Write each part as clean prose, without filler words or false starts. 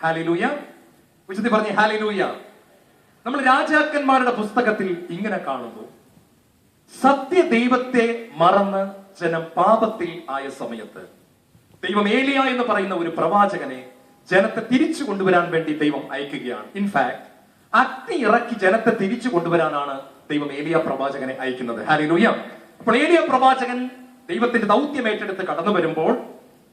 Hallelujah. ഉച്ചത്തിൽ പറഞ്ഞേ hallelujah. നമ്മൾ രാജാക്കന്മാരുടെ പുസ്തകത്തിൽ ഇങ്ങനെ കാണുന്നു, സത്യ ദൈവത്തെ മറന്ന് ജനം പാപത്തിൽ ആയ സമയത്ത് ദൈവം ഏലിയ എന്ന് പറയുന്ന ഒരു പ്രവാചകനെ ജനത്തെ തിരിച്ചു കൊണ്ടുവരാൻ വേണ്ടി ദൈവം അയക്കുകയാണ്. ഇൻഫാക്ട് അഗ്നി ഇറക്കി ജനത്തെ തിരിച്ചു കൊണ്ടുവരാനാണ് ദൈവം ഏലിയ പ്രവാചകനെ അയക്കുന്നത്. ഹല്ലേലൂയ. അപ്പോൾ ഏലിയ പ്രവാചകൻ ദൈവത്തിന്റെ ദൗത്യം ഏറ്റെടുത്ത് കടന്നു വരുമ്പോൾ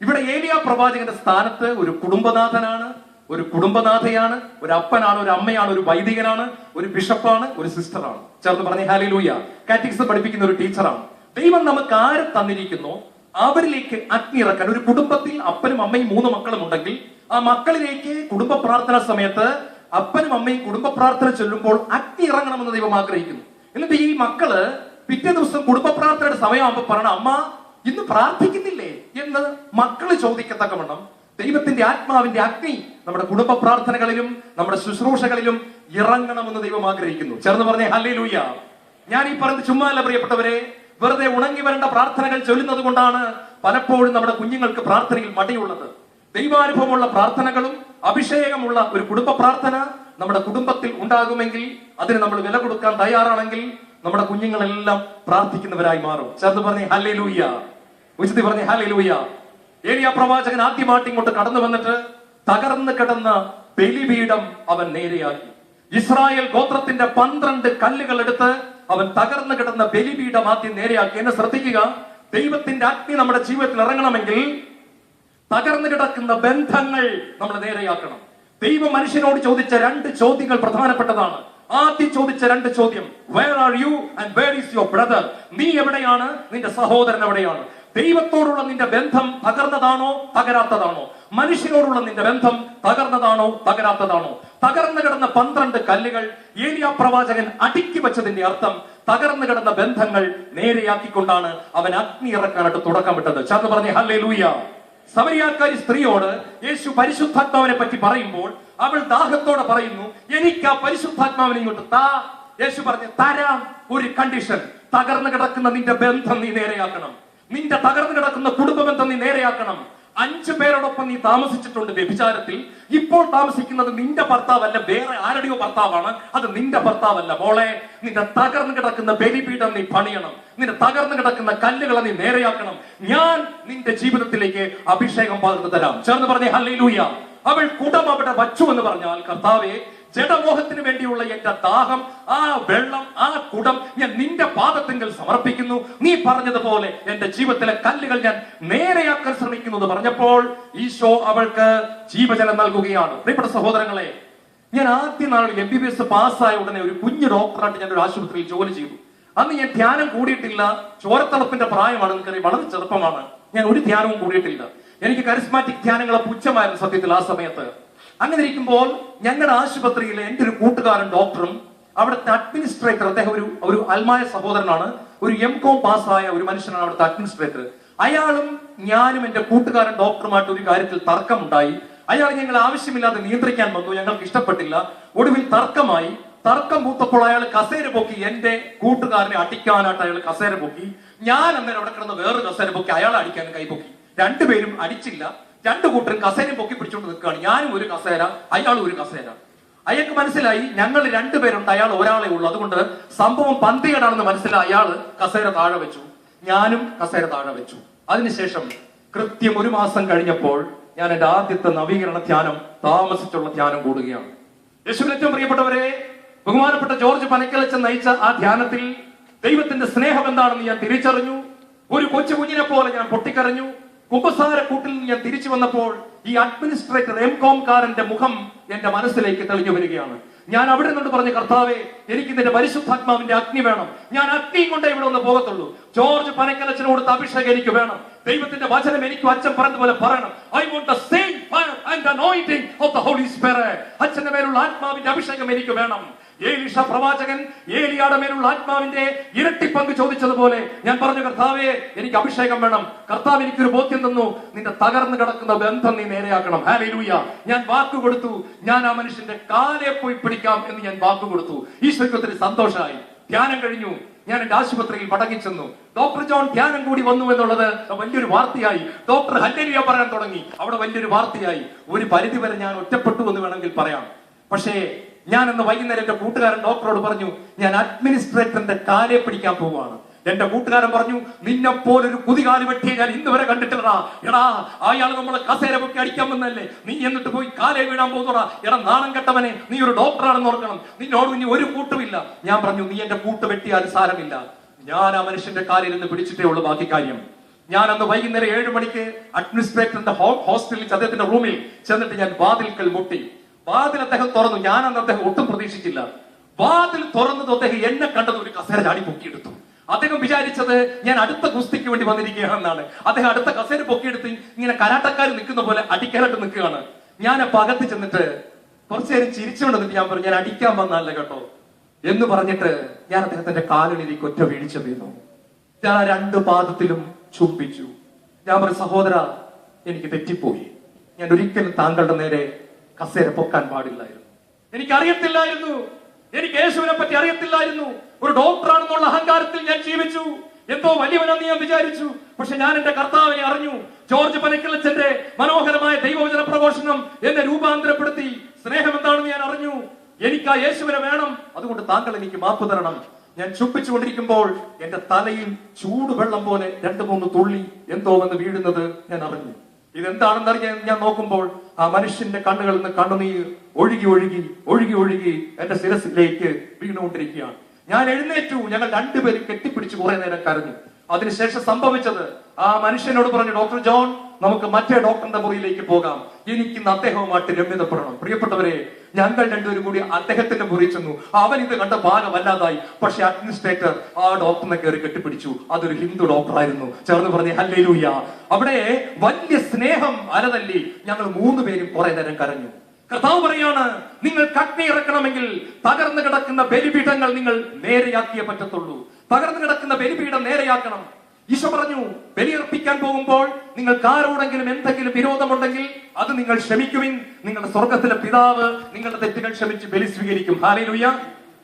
ഇവിടെ ഏലിയ പ്രവാചകന്റെ സ്ഥാനത്ത് ഒരു കുടുംബനാഥനാണ്, ഒരു കുടുംബനാഥയാണ്, ഒരു അപ്പനാണ്, ഒരു അമ്മയാണ്, ഒരു വൈദികനാണ്, ഒരു ബിഷപ്പാണ്, ഒരു സിസ്റ്ററാണ്. ചേർന്ന് പറഞ്ഞേ ഹല്ലേലൂയ. കാറ്റഗിസം പഠിപ്പിക്കുന്ന ഒരു ടീച്ചറാണ്. ദൈവം നമുക്ക് ആരെ തന്നിരിക്കുന്നു അവരിലേക്ക് അഗ്നി ഇറക്കാൻ. ഒരു കുടുംബത്തിൽ അപ്പനും അമ്മയും 3 മക്കളും ഉണ്ടെങ്കിൽ ആ മക്കളിലേക്ക് കുടുംബ പ്രാർത്ഥന സമയത്ത് അപ്പനും അമ്മയും കുടുംബ പ്രാർത്ഥന ചൊല്ലുമ്പോൾ അഗ്നി ഇറങ്ങണമെന്ന് ദൈവം ആഗ്രഹിക്കുന്നു. എന്നിട്ട് ഈ മക്കള് പിറ്റേ ദിവസം കുടുംബ പ്രാർത്ഥനയുടെ സമയമാകുമ്പോൾ പറയണ, അമ്മ ഇന്ന് പ്രാർത്ഥിക്കുന്നില്ലേ എന്ന് മക്കള് ചോദിക്കത്തക്കവണ്ണം ദൈവത്തിന്റെ ആത്മാവിന്റെ അഗ്നി നമ്മുടെ കുടുംബ പ്രാർത്ഥനകളിലും നമ്മുടെ ശുശ്രൂഷകളിലും ഇറങ്ങണമെന്ന് ദൈവം ആഗ്രഹിക്കുന്നു. ചേർന്ന് പറഞ്ഞേ ഹല്ലേലൂയ. ഞാൻ ഈ പറഞ്ഞത് ചുമ്മാ അല്ല പ്രിയപ്പെട്ടവരെ, വെറുതെ ഉണങ്ങി വരേണ്ട പ്രാർത്ഥനകൾ ചൊല്ലുന്നത് കൊണ്ടാണ് പലപ്പോഴും നമ്മുടെ കുഞ്ഞുങ്ങൾക്ക് പ്രാർത്ഥനയിൽ മടിയുള്ളത്. ദൈവാനുഭവമുള്ള പ്രാർത്ഥനകളും അഭിഷേകമുള്ള ഒരു കുടുംബ പ്രാർത്ഥന നമ്മുടെ കുടുംബത്തിൽ ഉണ്ടാകുമെങ്കിൽ, അതിന് നമ്മൾ വില കൊടുക്കാൻ തയ്യാറാണെങ്കിൽ നമ്മുടെ കുഞ്ഞുങ്ങളെല്ലാം പ്രാർത്ഥിക്കുന്നവരായി മാറും. ചേർന്ന് പറഞ്ഞേ ഹല്ലേലൂയ. ഉച്ചത്തിൽ പറഞ്ഞേ ഹല്ലേലൂയ. ഏലിയ പ്രവാചകൻ ആദ്യമായിട്ട് ഇങ്ങോട്ട് കടന്നു വന്നിട്ട് തകർന്നു കിടന്ന ബലിപീഠം അവൻ നേരെയാക്കി. ഇസ്രായേൽ ഗോത്രത്തിന്റെ 12 കല്ലുകൾ എടുത്ത് അവൻ തകർന്നു കിടന്ന ബലിപീഠം ആദ്യം നേരെയാക്കി. എന്നെ ശ്രദ്ധിക്കുക, ദൈവത്തിന്റെ അഗ്നി നമ്മുടെ ജീവിതത്തിൽ ഇറങ്ങണമെങ്കിൽ തകർന്നു കിടക്കുന്ന ബന്ധങ്ങൾ നമ്മൾ നേരെയാക്കണം. ദൈവം മനുഷ്യനോട് ചോദിച്ച 2 ചോദ്യങ്ങൾ പ്രധാനപ്പെട്ടതാണ്. ആദ്യം ചോദിച്ച 2 ചോദ്യം, where are you and where is your brother? നീ എവിടെയാണ്, നിന്റെ സഹോദരൻ എവിടെയാണ്? ദൈവത്തോടുള്ള നിന്റെ ബന്ധം തകർന്നതാണോ തകരാത്തതാണോ? മനുഷ്യനോടുള്ള നിന്റെ ബന്ധം തകർന്നതാണോ തകരാത്തതാണോ? തകർന്നു കിടന്ന 12 കല്ലുകൾ ഏലിയ പ്രവാചകൻ അടുക്കി വെച്ചതിന്റെ അർത്ഥം തകർന്നു കിടന്ന ബന്ധങ്ങൾ നേരെയാക്കിക്കൊണ്ടാണ് അവൻ അഗ്നി ഇറക്കാനായിട്ട് തുടക്കമിട്ടത്. ചേർന്ന് പറഞ്ഞേ ഹല്ലേലൂയ. സമരിയാക്കാരി സ്ത്രീയോട് യേശു പരിശുദ്ധാത്മാവിനെ പറ്റി പറയുമ്പോൾ അവൾ ദാഹത്തോടെ പറയുന്നു, എനിക്ക് ആ പരിശുദ്ധാത്മാവിനെ ഇങ്ങോട്ട് താ. യേശു പറഞ്ഞു, തരാം, ഒരു കണ്ടീഷൻ. തകർന്നു കിടക്കുന്ന നിന്റെ ബന്ധം നീ നേരെയാക്കണം. നിന്റെ തകർന്നു കിടക്കുന്ന കുടുംബ ബന്ധം നീ നേരെയാക്കണം. 5 പേരോടൊപ്പം നീ താമസിച്ചിട്ടുണ്ട് വ്യഭിചാരത്തിൽ. ഇപ്പോൾ താമസിക്കുന്നത് നിന്റെ ഭർത്താവല്ല, വേറെ ആരുടെയോ ഭർത്താവാണ്. അത് നിന്റെ ഭർത്താവല്ല മോളെ. നിന്റെ തകർന്നു കിടക്കുന്ന ബലിപീഠം നീ പണിയണം. നിന്റെ തകർന്നു കിടക്കുന്ന കല്ലുകളെ നീ നേരെയാക്കണം. ഞാൻ നിന്റെ ജീവിതത്തിലേക്ക് അഭിഷേകം പകർന്നു തരാം. ചേർന്ന് പറഞ്ഞേ ഹല്ലേലൂയ. അവൾ കുടം അവിടെ വച്ചു എന്ന് പറഞ്ഞാൽ, കർത്താവേ, ജഡമോഹത്തിന് വേണ്ടിയുള്ള എന്റെ ദാഹം, ആ വെള്ളം, ആ കുടം ഞാൻ നിന്റെ പാദത്തിങ്കൽ സമർപ്പിക്കുന്നു. നീ പറഞ്ഞതുപോലെ എന്റെ ജീവിതത്തിലെ കല്ലുകൾ ഞാൻ നേരെയാക്കാൻ ശ്രമിക്കുന്നു എന്ന് പറഞ്ഞപ്പോൾ ഈശോ അവൾക്ക് ജീവജലം നൽകുകയാണ്. പ്രിയപ്പെട്ട സഹോദരങ്ങളെ, ഞാൻ ആദ്യ നാൾ MBBS പാസ്സായ ഉടനെ ഒരു കുഞ്ഞു ഡോക്ടറായിട്ട് ഞാൻ ഒരു ആശുപത്രിയിൽ ജോലി ചെയ്തു. അന്ന് ഞാൻ ധ്യാനം കൂടിയിട്ടില്ല. ചോരത്തിളപ്പിന്റെ പ്രായമാണ്, എനിക്കറിയാം, വളരെ ചെറുപ്പമാണ്. ഞാൻ ഒരു ധ്യാനവും കൂടിയിട്ടില്ല. എനിക്ക് കരിസ്മാറ്റിക് ധ്യാനങ്ങളെ പുച്ഛമായിരുന്നു സത്യത്തിൽ ആ സമയത്ത്. അങ്ങനെ ഇരിക്കുമ്പോൾ ഞങ്ങളുടെ ആശുപത്രിയിലെ എന്റെ ഒരു കൂട്ടുകാരൻ ഡോക്ടറും അവിടുത്തെ അഡ്മിനിസ്ട്രേറ്റർ, അദ്ദേഹം ഒരു അൽമായ സഹോദരനാണ്, ഒരു MCOM പാസ്സായ ഒരു മനുഷ്യനാണ് അവിടുത്തെ അഡ്മിനിസ്ട്രേറ്റർ. അയാളും ഞാനും എന്റെ കൂട്ടുകാരൻ ഡോക്ടറുമായിട്ട് ഒരു കാര്യത്തിൽ തർക്കമുണ്ടായി. അയാൾ ഞങ്ങൾ ആവശ്യമില്ലാതെ നിയന്ത്രിക്കാൻ വന്നു, ഞങ്ങൾക്ക് ഇഷ്ടപ്പെട്ടില്ല. ഒടുവിൽ തർക്കമായി. തർക്കം മൂത്തപ്പോൾ അയാൾ കസേര പൊക്കി എന്റെ കൂട്ടുകാരനെ അടിക്കാനായിട്ട് അയാൾ കസേര പൊക്കി. ഞാൻ അന്നേരം അവിടെ കിടന്ന് വേറൊരു കസേര പൊക്കി അയാളെ അടിക്കാൻ കൈപൊക്കി. 2 പേരും അടിച്ചില്ല. 2 കൂട്ടരും കസേരയും പൊക്കി പിടിച്ചോണ്ട് നിൽക്കുകയാണ്. ഞാനും ഒരു കസേര, അയാളും ഒരു കസേര. അയാൾക്ക് മനസ്സിലായി ഞങ്ങൾ 2 പേരുണ്ട്, അയാൾ ഒരാളെ ഉള്ളൂ. അതുകൊണ്ട് സംഭവം പന്തികേടാണെന്ന് മനസ്സിലായി. അയാള് കസേര താഴെ വെച്ചു, ഞാനും കസേര താഴെ വെച്ചു. അതിനുശേഷം കൃത്യം 1 മാസം കഴിഞ്ഞപ്പോൾ ഞാൻ എന്റെ ആദ്യത്തെ നവീകരണ ധ്യാനം, താമസിച്ചുള്ള ധ്യാനം കൂടുകയാണ്. യേശുവിൽ ഏറ്റവും പ്രിയപ്പെട്ടവരെ, ബഹുമാനപ്പെട്ട ജോർജ് പനക്കലച്ചൻ നയിച്ച ആ ധ്യാനത്തിൽ ദൈവത്തിന്റെ സ്നേഹം എന്താണെന്ന് ഞാൻ തിരിച്ചറിഞ്ഞു. ഒരു കൊച്ചു കുഞ്ഞിനെ പോലെ ഞാൻ പൊട്ടിക്കരഞ്ഞു. കുമ്പസാര കൂട്ടിൽ നിന്ന് ഞാൻ തിരിച്ചു വന്നപ്പോൾ ഈ അഡ്മിനിസ്ട്രേറ്റർ എംകോംകാരന്റെ മുഖം എന്റെ മനസ്സിലേക്ക് തെളിഞ്ഞു വരികയാണ്. ഞാൻ അവിടെ നിന്നോട് പറഞ്ഞു, കർത്താവേ, എനിക്ക് നിന്റെ പരിശുദ്ധാത്മാവിന്റെ അഗ്നി വേണം. ഞാൻ അഗ്നിയും കൊണ്ടേ ഇവിടെ ഒന്ന് പോകത്തുള്ളൂ. ജോർജ് പനക്കലച്ചന് കൊടുത്ത അഭിഷേകം എനിക്ക് വേണം. ദൈവത്തിന്റെ വചനം എനിക്കും അച്ഛൻ പറഞ്ഞതുപോലെ പറയണം. I want the same fire and anointing of the holy spirit. അച്ഛന്റെ മേലുള്ള ആത്മാവിന്റെ അഭിഷേകം എനിക്ക് വേണം. ഏലീഷ പ്രവാചകൻ ഏലിയാടെ മേലുള്ള ആത്മാവിന്റെ ഇരട്ടി പങ്ക് ചോദിച്ചതുപോലെ ഞാൻ പറഞ്ഞു, കർത്താവേ, എനിക്ക് അഭിഷേകം വേണം. കർത്താവ് എനിക്കൊരു ബോധ്യം തന്നു, നിന്റെ തകർന്നു കിടക്കുന്ന ബന്ധം നീ നേരെയാക്കണം. ഹല്ലേലൂയ. ഞാൻ വാക്ക് കൊടുത്തു, ഞാൻ ആ മനുഷ്യന്റെ കാലെ പോയി പിടിക്കാം എന്ന് ഞാൻ വാക്ക് കൊടുത്തു. ഈശോയ്ക്ക് ഒത്തിരി സന്തോഷമായി. ധ്യാനം കഴിഞ്ഞു, ഞാൻ എന്റെ ആശുപത്രിയിൽ മടങ്ങി ചെന്നു. ഡോക്ടർ ജോൺ ധ്യാനം കൂടി വന്നു എന്നുള്ളത് വലിയൊരു വാർത്തയായി. ഡോക്ടർ ഹല്ലേലൂയ പറയാൻ തുടങ്ങി, അവിടെ വലിയൊരു വാർത്തയായി. ഒരു പരിധി വരെ ഞാൻ ഒറ്റപ്പെട്ടു എന്ന് വേണമെങ്കിൽ പറയാം. പക്ഷേ ഞാൻ ഇന്ന് വൈകുന്നേരം എന്റെ കൂട്ടുകാരൻ ഡോക്ടറോട് പറഞ്ഞു, ഞാൻ അഡ്മിനിസ്ട്രേറ്ററിന്റെ കാലെ പിടിക്കാൻ പോവുകയാണ്. എന്റെ കൂട്ടുകാരൻ പറഞ്ഞു, നിന്നെപ്പോലൊരു കുതികാല് വെട്ടിയെ ഞാൻ ഇന്ന് വരെ കണ്ടിട്ടില്ലടാ. എടാ, അയാൾ നമ്മളെ കസേര പൊക്കി അടിക്കാൻ വന്നല്ലേ, നീ എന്നിട്ട് പോയി കാലേ വീഴാൻ പോകുന്നടാ. എടാ നാണം കെട്ടവനെ, നീ ഒരു ഡോക്ടറാണെന്ന് ഓർക്കണം, നിന്നോട് ഇനി ഒരു കൂട്ടുമില്ല. ഞാൻ പറഞ്ഞു, നീ എന്റെ കൂട്ട് വെട്ടിയാൽ സാരമില്ല. ഞാൻ ആ മനുഷ്യന്റെ കാലിൽ നിന്ന് പിടിച്ചിട്ടേ ഉള്ളൂ ബാക്കി കാര്യം. ഞാൻ അന്ന് വൈകുന്നേരം 7 മണിക്ക് അഡ്മിനിസ്ട്രേറ്ററിന്റെ ഹോസ്റ്റലിൽ അദ്ദേഹത്തിന്റെ റൂമിൽ ചെന്നിട്ട് ഞാൻ വാതിൽക്കൽ മുട്ടി. വാതിൽ അദ്ദേഹം തുറന്നു. ഞാൻ അന്ന് അദ്ദേഹം ഒട്ടും പ്രതീക്ഷിച്ചില്ല. വാതിൽ തുറന്നത് അദ്ദേഹം എന്നെ കണ്ടത് ഒരു കസേര ചാടി പൊക്കിയെടുത്തു. അദ്ദേഹം വിചാരിച്ചത് ഞാൻ അടുത്ത ഗുസ്തിക്ക് വേണ്ടി വന്നിരിക്കുകയാണെന്നാണ്. അദ്ദേഹം അടുത്ത കസേര പൊക്കിയെടുത്ത് ഇങ്ങനെ കരാട്ടക്കാർ നിൽക്കുന്ന പോലെ അടിക്കാനായിട്ട് നിൽക്കുകയാണ്. ഞാൻ അപ്പൊ അകത്ത് ചെന്നിട്ട് കുറച്ചു നേരം ചിരിച്ചുകൊണ്ട് നിന്നിട്ട് ഞാൻ പറഞ്ഞു, ഞാൻ അടിക്കാൻ വന്നല്ല കേട്ടോ എന്ന് പറഞ്ഞിട്ട് ഞാൻ അദ്ദേഹത്തിന്റെ കാലിലേക്ക് ഒറ്റ വീഴ്ച വീണു. ഞാൻ ആ 2 പാദത്തിലും ചുംബിച്ചു. ഞാൻ പറഞ്ഞു, സഹോദര, എനിക്ക് തെറ്റിപ്പോയി. ഞാൻ ഒരിക്കലും താങ്കളുടെ നേരെ കസേര പൊക്കാൻ പാടില്ലായിരുന്നു. എനിക്കറിയത്തില്ലായിരുന്നു, എനിക്ക് യേശുവിനെ പറ്റി അറിയത്തില്ലായിരുന്നു. ഒരു ഡോക്ടറാണെന്നുള്ള അഹങ്കാരത്തിൽ ഞാൻ ജീവിച്ചു. എന്തോ വലിയവനെന്ന് ഞാൻ വിചാരിച്ചു. പക്ഷെ ഞാൻ എന്റെ കർത്താവിനെ അറിഞ്ഞു. ജോർജ് പനക്കിളച്ചന്റെ മനോഹരമായ ദൈവവചന പ്രഘോഷണം എന്നെ രൂപാന്തരപ്പെടുത്തി. സ്നേഹം എന്താണെന്ന് ഞാൻ അറിഞ്ഞു. എനിക്ക് ആ യേശുവിനെ വേണം. അതുകൊണ്ട് താങ്കൾ എനിക്ക് മാപ്പ് തരണം. ഞാൻ ചുംബിച്ചുകൊണ്ടിരിക്കുമ്പോൾ എന്റെ തലയിൽ ചൂടുവെള്ളം പോലെ 2-3 തുള്ളി എന്തോ വന്ന് വീഴുന്നത് ഞാൻ അറിഞ്ഞു. ഇതെന്താണെന്നറിയാൻ ഞാൻ നോക്കുമ്പോൾ ആ മനുഷ്യന്റെ കണ്ണുകളിൽ നിന്ന് കണ്ണുനീർ ഒഴുകി ഒഴുകി ഒഴുകി ഒഴുകി എന്റെ ശിരസിലേക്ക് വീണുകൊണ്ടിരിക്കുകയാണ്. ഞാൻ എഴുന്നേറ്റു. ഞങ്ങൾ 2 പേരും കെട്ടിപ്പിടിച്ച് കുറെ നേരം കരഞ്ഞു. അതിനുശേഷം സംഭവിച്ചത്, ആ മനുഷ്യനോട് പറഞ്ഞു, ഡോക്ടർ ജോൺ, നമുക്ക് മറ്റേ ഡോക്ടറിന്റെ മുറിയിലേക്ക് പോകാം. എനിക്കിന്ന് അദ്ദേഹവുമായിട്ട് രമ്യതപ്പെടണം. പ്രിയപ്പെട്ടവരെ, ഞങ്ങൾ 2 പേരും കൂടി അദ്ദേഹത്തിന്റെ മുറി ചെന്നു. അവൻ ഇത് കണ്ട ഭാഗമല്ലാതായി. പക്ഷെ അഡ്മിനിസ്ട്രേറ്റർ ആ ഡോക്ടറിനെ കയറി കെട്ടിപ്പിടിച്ചു. അതൊരു ഹിന്ദു ഡോക്ടറായിരുന്നു. ചേർന്ന് പറഞ്ഞ് ഹല്ലേലൂയ. അവിടെ വലിയ സ്നേഹം അലതല്ലി. ഞങ്ങൾ 3 പേരും കുറെ നേരം കരഞ്ഞു. കർത്താവ് പറയാണ്, നിങ്ങൾ അഗ്നി ഇറക്കണമെങ്കിൽ തകർന്നു കിടക്കുന്ന ബലിപീഠങ്ങൾ നിങ്ങൾ നേരെയാക്കിയേ പറ്റത്തുള്ളൂ. തകർന്നു കിടക്കുന്ന ബലിപീഠം നേരെയാക്കണം. ഈശോ പറഞ്ഞു, ബലിയർപ്പിക്കാൻ പോകുമ്പോൾ നിങ്ങൾക്ക് ആരോടെങ്കിലും എന്തെങ്കിലും വിരോധമുണ്ടെങ്കിൽ അത് നിങ്ങൾ ക്ഷമിക്കുവിൻ. നിങ്ങളുടെ സ്വർഗത്തിലെ പിതാവ് നിങ്ങളുടെ തെറ്റുകൾ ക്ഷമിച്ച് ബലി സ്വീകരിക്കും. ഹല്ലേലൂയ.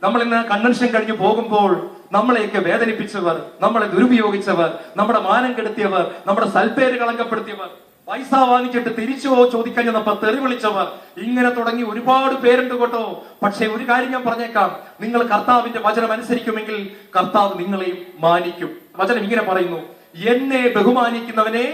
നമ്മൾ ഇന്ന് കൺവെൻഷൻ കഴിഞ്ഞ് പോകുമ്പോൾ നമ്മളെയൊക്കെ വേദനിപ്പിച്ചവർ, നമ്മളെ ദുരുപയോഗിച്ചവർ, നമ്മുടെ മാനം കെടുത്തിയവർ, നമ്മുടെ സൽപ്പേര് കളങ്കപ്പെടുത്തിയവർ, പൈസ വാങ്ങിച്ചിട്ട് തിരിച്ചു ചോദിക്കാൻ ചെന്നപ്പോ തെറി വിളിച്ചവർ, ഇങ്ങനെ തുടങ്ങി ഒരുപാട് പേരുണ്ട് കേട്ടോ. പക്ഷെ ഒരു കാര്യം ഞാൻ പറഞ്ഞേക്കാം, നിങ്ങൾ കർത്താവിന്റെ വചനം അനുസരിക്കുമെങ്കിൽ കർത്താവ് നിങ്ങളെയും മാനിക്കും. വചനം ഇങ്ങനെ പറയുന്നു, എന്നെ ബഹുമാനിക്കുന്നവനെ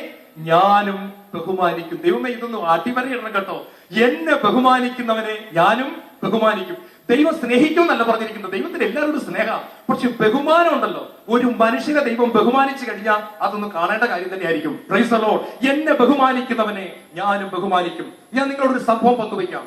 ഞാനും ബഹുമാനിക്കും. ദൈവമേ, ഇതൊന്നും അടിവരയിടണം കേട്ടോ. എന്നെ ബഹുമാനിക്കുന്നവനെ ഞാനും ബഹുമാനിക്കും. ദൈവം സ്നേഹിക്കും എന്നല്ല പറഞ്ഞിരിക്കുന്നത്. ദൈവത്തിന് എല്ലാവരോടും സ്നേഹ, പക്ഷെ ബഹുമാനം ഉണ്ടല്ലോ. ഒരു മനുഷ്യനെ ദൈവം ബഹുമാനിച്ചു കഴിഞ്ഞാൽ അതൊന്നും കാണേണ്ട കാര്യം തന്നെയായിരിക്കും. Praise the Lord. എന്നെ ബഹുമാനിക്കുന്നവനെ ഞാനും ബഹുമാനിക്കും. ഞാൻ നിങ്ങളോടൊരു സംഭവം പങ്കുവയ്ക്കാം.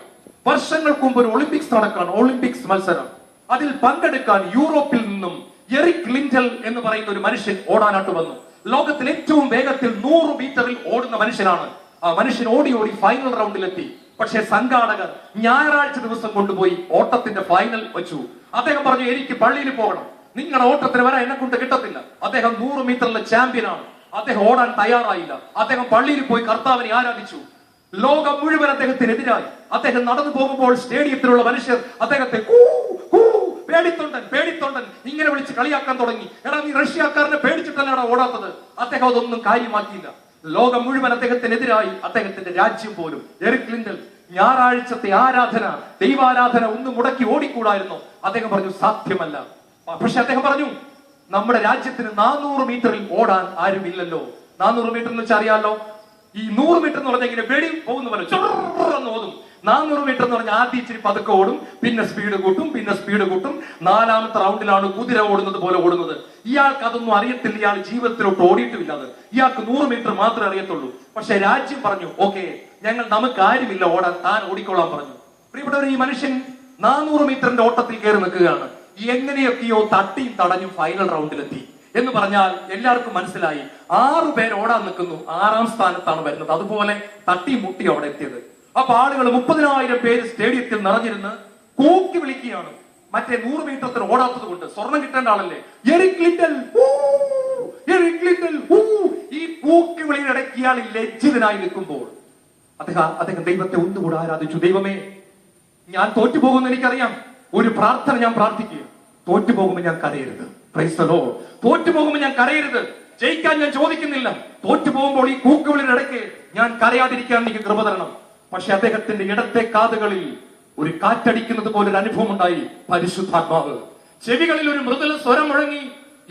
വർഷങ്ങൾക്ക് മുമ്പ് ഒരു ഒളിമ്പിക്സ് നടക്കുകയാണ്. ഒളിമ്പിക്സ് മത്സരം. അതിൽ പങ്കെടുക്കാൻ യൂറോപ്പിൽ നിന്നും എറിക് ലിൻഡൽ എന്ന് പറയുന്ന ഒരു മനുഷ്യൻ ഓടാനായിട്ട് വന്നു. ലോകത്തിൽ ഏറ്റവും വേഗത്തിൽ 100 മീറ്ററിൽ ഓടുന്ന മനുഷ്യനാണ്. ആ മനുഷ്യൻ ഓടി ഓടി ഫൈനൽ റൗണ്ടിലെത്തി. പക്ഷേ സംഘാടകർ ഞായറാഴ്ച ദിവസം കൊണ്ടുപോയി ഓട്ടത്തിന്റെ ഫൈനൽ വെച്ചു. അദ്ദേഹം പറഞ്ഞു, എനിക്ക് പള്ളിയിൽ പോകണം, നിങ്ങളുടെ ഓട്ടത്തിന് വരാൻ എന്നെ കൊണ്ട് കിട്ടത്തില്ല. അദ്ദേഹം 100 മീറ്ററിലെ ചാമ്പ്യനാണ്. അദ്ദേഹം ഓടാൻ തയ്യാറായില്ല. അദ്ദേഹം പള്ളിയിൽ പോയി കർത്താവിനെ ആരാധിച്ചു. ലോകം മുഴുവൻ അദ്ദേഹത്തിനെതിരായി. അദ്ദേഹം നടന്നു പോകുമ്പോൾ സ്റ്റേഡിയത്തിലുള്ള മനുഷ്യർ അദ്ദേഹത്തെ പേടിത്തൊണ്ടൻ പേടിത്തൊണ്ടൻ ഇങ്ങനെ വിളിച്ച് കളിയാക്കാൻ തുടങ്ങി. എടാ, നീ റഷ്യക്കാരനെ പേടിച്ചിട്ടല്ലാണ് ഓടാത്തത്. അദ്ദേഹം അതൊന്നും കാര്യമാക്കിയില്ല. ലോകം മുഴുവൻ അദ്ദേഹത്തിനെതിരായി. അദ്ദേഹത്തിന്റെ രാജ്യം പോലും. എറിക് ലിൻഡൽ ഞായറാഴ്ചത്തെ ആരാധന, ദൈവാരാധന ഒന്ന് മുടക്കി ഓടിക്കൂടായിരുന്നു. അദ്ദേഹം പറഞ്ഞു, സാധ്യമല്ല. പക്ഷെ അദ്ദേഹം പറഞ്ഞു, നമ്മുടെ രാജ്യത്തിന് 400 മീറ്ററിൽ ഓടാൻ ആരുമില്ലല്ലോ. 400 മീറ്റർ എന്ന് വെച്ചാൽ അറിയാലോ, ഈ 100 മീറ്റർ എന്ന് പറഞ്ഞാൽ ഇങ്ങനെ വെടി പോകുന്ന പോലെ ചെറുന്ന് ഓതും. 400 മീറ്റർ എന്ന് പറഞ്ഞാൽ ആദ്യം ഇച്ചിരി പതുക്കെ ഓടും, പിന്നെ സ്പീഡ് കൂട്ടും, പിന്നെ സ്പീഡ് കൂട്ടും. 4ാമത്തെ റൗണ്ടിലാണ് കുതിര ഓടുന്നത് പോലെ ഓടുന്നത്. ഇയാൾക്ക് അതൊന്നും അറിയത്തില്ല, ഇയാൾ ജീവിതത്തിലോട്ട് ഓടിയിട്ടുമില്ല. അത് ഇയാൾക്ക് 100 മീറ്റർ മാത്രമേ അറിയത്തുള്ളൂ. പക്ഷെ രാജ്യം പറഞ്ഞു, ഓക്കെ നമുക്ക് ആരുമില്ല ഓടാൻ, താൻ ഓടിക്കോളാൻ പറഞ്ഞു. പ്രിയപ്പെട്ടവർ, ഈ മനുഷ്യൻ 400 മീറ്ററിന്റെ ഓട്ടത്തിൽ കയറി നിൽക്കുകയാണ്. എങ്ങനെയൊക്കെയോ തട്ടിയും തടഞ്ഞും ഫൈനൽ റൗണ്ടിലെത്തി എന്ന് പറഞ്ഞാൽ എല്ലാവർക്കും മനസ്സിലായി 6 പേര് ഓടാൻ നിൽക്കുന്നു, 6ാം സ്ഥാനത്താണ് വരുന്നത്. അതുപോലെ തട്ടി മുട്ടി അവിടെ എത്തിയത്. അപ്പൊ ആളുകൾ 30,000 പേര് സ്റ്റേഡിയത്തിൽ നിറഞ്ഞിരുന്ന് കൂക്കി വിളിക്കുകയാണ്. മറ്റേ 100 മീറ്റർ ഓടാത്തത് കൊണ്ട് സ്വർണം കിട്ടേണ്ട ആളല്ലേ എറിക് ലിൻഡൽ, എറിക് ലിൻഡൽ. ഈ കൂക്കി വിളിയിലിടയ്ക്ക് ഇയാൾ ലജ്ജിതനായി നിൽക്കുമ്പോൾ അദ്ദേഹം ദൈവത്തെ ഒന്നുകൂടെ ആരാധിച്ചു. ദൈവമേ, ഞാൻ തോറ്റുപോകുമെന്ന് എനിക്കറിയാം. ഒരു പ്രാർത്ഥന ഞാൻ പ്രാർത്ഥിക്കുക, തോറ്റുപോകുമ്പോൾ ഞാൻ കരയരുത്. Praise the Lord. തോറ്റുപോകുമ്പോൾ ഞാൻ കരയരുത്. ജയിക്കാൻ ഞാൻ ചോദിക്കുന്നില്ല. തോറ്റുപോകുമ്പോൾ ഈ കൂക്കുവിളിനിടയ്ക്ക് ഞാൻ കരയാതിരിക്കാൻ എനിക്ക് കൃപ തരണം. പക്ഷെ അദ്ദേഹത്തിന്റെ ഇടത്തെ കാതുകളിൽ ഒരു കാറ്റടിക്കുന്നത് പോലെ ഒരു അനുഭവം ഉണ്ടായി. പരിശുദ്ധാത്മാവ് ചെവികളിൽ ഒരു മൃദുല സ്വരം മുഴങ്ങി,